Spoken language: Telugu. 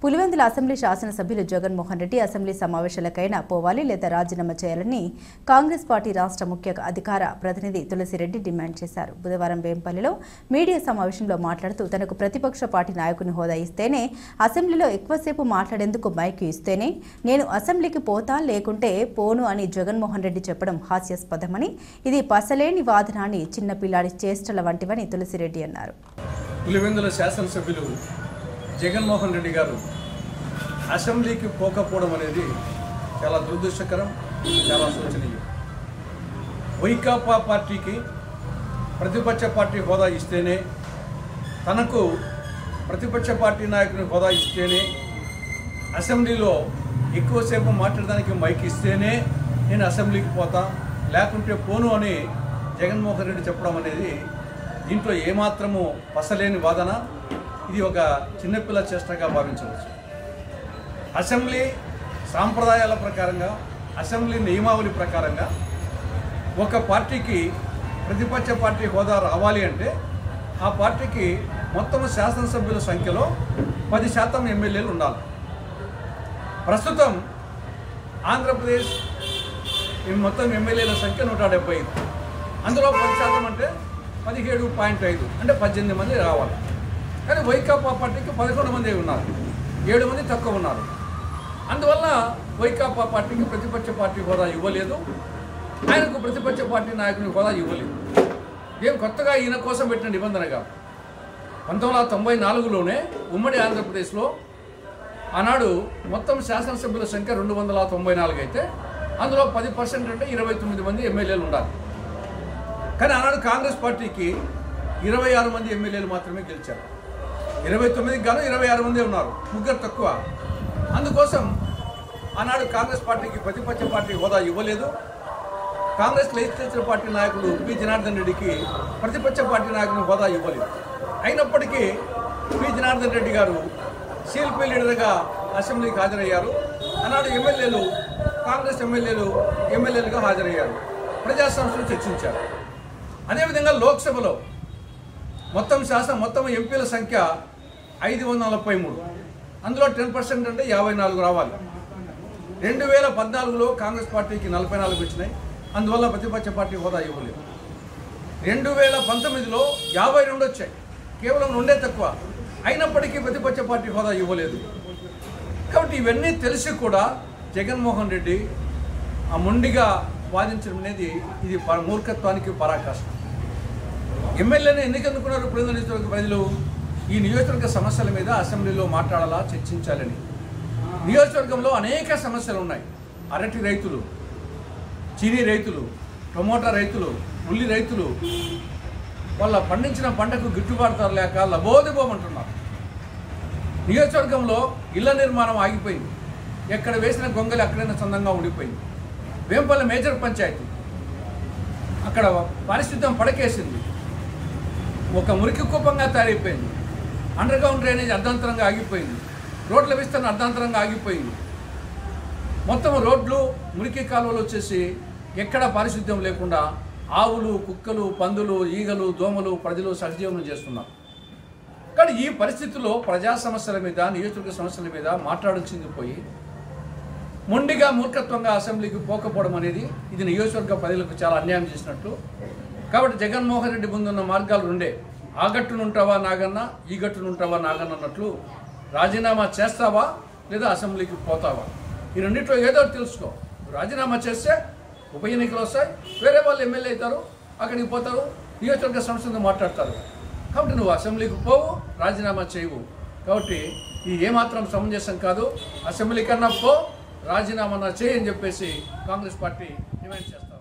పులివెందుల అసెంబ్లీ శాసనసభ్యులు జగన్మోహన్ రెడ్డి అసెంబ్లీ సమావేశాలకైనా పోవాలి లేదా రాజీనామా చేయాలని కాంగ్రెస్ పార్టీ రాష్ట్ర ముఖ్య అధికార ప్రతినిధి తులసిరెడ్డి డిమాండ్ చేశారు. బుధవారం వేంపల్లిలో మీడియా సమావేశంలో మాట్లాడుతూ తనకు ప్రతిపక్ష పార్టీ నాయకుని హోదా ఇస్తేనే, అసెంబ్లీలో ఎక్కువసేపు మాట్లాడేందుకు మైక్ ఇస్తేనే నేను అసెంబ్లీకి పోతా లేకుంటే పోను అని జగన్మోహన్ రెడ్డి చెప్పడం హాస్యాస్పదమని, ఇది పసలేని వాదన అని చిన్నపిల్లాడి చేష్టల వంటివని తులసిరెడ్డి అన్నారు. పులివెందుల శాసనసభ్యులు జగన్మోహన్ రెడ్డి గారు అసెంబ్లీకి పోకపోవడం అనేది చాలా దురదృష్టకరం, చాలా శోచనీయం. వైకాపా పార్టీకి ప్రతిపక్ష పార్టీ హోదా ఇస్తేనే, తనకు ప్రతిపక్ష పార్టీ నాయకుని హోదా ఇస్తేనే, అసెంబ్లీలో ఎక్కువసేపు మాట్లాడడానికి మైక్ ఇస్తేనే నేను అసెంబ్లీకి పోతా లేకుంటే పోను అని జగన్మోహన్ రెడ్డి చెప్పడం అనేది దీంట్లో ఏమాత్రము పసలేని వాదన. ఇది ఒక చిన్నపిల్ల చేష్టగా భావించవచ్చు. అసెంబ్లీ సాంప్రదాయాల ప్రకారంగా, అసెంబ్లీ నియమావళి ప్రకారంగా ఒక పార్టీకి ప్రతిపక్ష పార్టీ హోదా రావాలి అంటే ఆ పార్టీకి మొత్తం శాసనసభ్యుల సంఖ్యలో 10% ఎమ్మెల్యేలు ఉండాలి. ప్రస్తుతం ఆంధ్రప్రదేశ్ మొత్తం ఎమ్మెల్యేల సంఖ్య 175, అందులో 10% అంటే 17.5 అంటే 18 మంది రావాలి. కానీ వైకాపా పార్టీకి 11 మంది ఉన్నారు, 7 మంది తక్కువ ఉన్నారు. అందువల్ల వైకాపా పార్టీకి ప్రతిపక్ష పార్టీ హోదా ఇవ్వలేదు, ఆయనకు ప్రతిపక్ష పార్టీ నాయకుని హోదా ఇవ్వలేదు. ఏం కొత్తగా ఈయన కోసం పెట్టిన నిబంధనగా 1994లోనే ఉమ్మడి ఆంధ్రప్రదేశ్లో ఆనాడు మొత్తం శాసనసభ్యుల సంఖ్య 294 అయితే అందులో 10% అంటే 29 మంది ఎమ్మెల్యేలు ఉండాలి. కానీ ఆనాడు కాంగ్రెస్ పార్టీకి 26 మంది ఎమ్మెల్యేలు మాత్రమే గెలిచారు. 29కి గాను 26 మంది ఉన్నారు, 3 తక్కువ. అందుకోసం ఆనాడు కాంగ్రెస్ పార్టీకి ప్రతిపక్ష పార్టీ హోదా ఇవ్వలేదు. కాంగ్రెస్ లెజిస్లేచర్ పార్టీ నాయకుడు పి జనార్దన్ రెడ్డికి ప్రతిపక్ష పార్టీ నాయకుని హోదా ఇవ్వలేదు. అయినప్పటికీ పి జనార్దన్ రెడ్డి గారు సిఎల్పి లీడర్గా అసెంబ్లీకి హాజరయ్యారు. ఆనాడు ఎమ్మెల్యేలు, కాంగ్రెస్ ఎమ్మెల్యేలుగా హాజరయ్యారు, ప్రజా సమస్యలు చర్చించారు. అదేవిధంగా లోక్సభలో మొత్తం ఎంపీల సంఖ్య 543, అందులో 10% అంటే 54 రావాలి. 2014లో కాంగ్రెస్ పార్టీకి 44 వచ్చినాయి, అందువల్ల ప్రతిపక్ష పార్టీ హోదా ఇవ్వలేదు. 2019లో 52 వచ్చాయి, కేవలం 2 తక్కువ. అయినప్పటికీ ప్రతిపక్ష పార్టీ హోదా ఇవ్వలేదు. కాబట్టి ఇవన్నీ తెలిసి కూడా జగన్మోహన్ రెడ్డి ఆ మొండిగా వాదించడం అనేది ఇది మూర్ఖత్వానికి పరాకాష్ఠ. ఎమ్మెల్యేని ఎందుకు ఎన్నుకున్నారు పులివెందుల నియోజకవర్గ ప్రజలు? ఈ నియోజకవర్గ సమస్యల మీద అసెంబ్లీలో మాట్లాడాలా, చర్చించాలని. నియోజకవర్గంలో అనేక సమస్యలు ఉన్నాయి. అరటి రైతులు, చీనీ రైతులు, టమోటా రైతులు, ఉల్లి రైతులు వాళ్ళ పండించిన పంటకు గిట్టుబాటు ధర లేక లబోదిబోమంటున్నారు. నియోజకవర్గంలో ఇళ్ల నిర్మాణం ఆగిపోయింది, ఎక్కడ వేసిన గొంగలి అక్కడైనా సొంతంగా ఉండిపోయింది. వేంపల్లి మేజర్ పంచాయతీ, అక్కడ పారిశుద్ధ్యం పడకేసింది, ఒక మురికి కూపంగా తయారైపోయింది. అండర్ గ్రౌండ్ డ్రైనేజ్ అర్ధాంతరంగా ఆగిపోయింది, రోడ్ల విస్తరణ అర్ధాంతరంగా ఆగిపోయింది. మొత్తం రోడ్లు, మురికి కాలువలు వచ్చేసి ఎక్కడ పారిశుద్ధ్యం లేకుండా ఆవులు, కుక్కలు, పందులు, ఈగలు, దోమలు ప్రజలు సహజీవనం చేస్తున్నారు. కానీ ఈ పరిస్థితుల్లో ప్రజా సమస్యల మీద, నియోజకవర్గ సమస్యల మీద మాట్లాడాల్సింది పోయి మొండిగా మూర్ఖత్వంగా అసెంబ్లీకి పోకపోవడం అనేది ఇది నియోజకవర్గ ప్రజలకు చాలా అన్యాయం చేసినట్లు. కాబట్టి జగన్మోహన్ రెడ్డి ముందున్న మార్గాలు 2: ఆ గట్టునుంటావా నాగన్న, ఈ గట్టునుంటావా నాగన్న అన్నట్లు రాజీనామా చేస్తావా లేదా అసెంబ్లీకి పోతావా? ఈ రెండింటిలో ఏదో తెలుసుకో. రాజీనామా చేస్తే ఉప ఎన్నికలు వస్తాయి, వేరే వాళ్ళు ఎమ్మెల్యే అవుతారు, అక్కడికి పోతారు, నియోజకవర్గ సమస్యలతో మాట్లాడతారు. కాబట్టి నువ్వు అసెంబ్లీకి పోవు, రాజీనామా చేయవు. కాబట్టి ఇది ఏమాత్రం సమంజసం కాదు. అసెంబ్లీ కన్నా పో, రాజీనామా చేయని చెప్పేసి కాంగ్రెస్ పార్టీ డిమాండ్ చేస్తారు.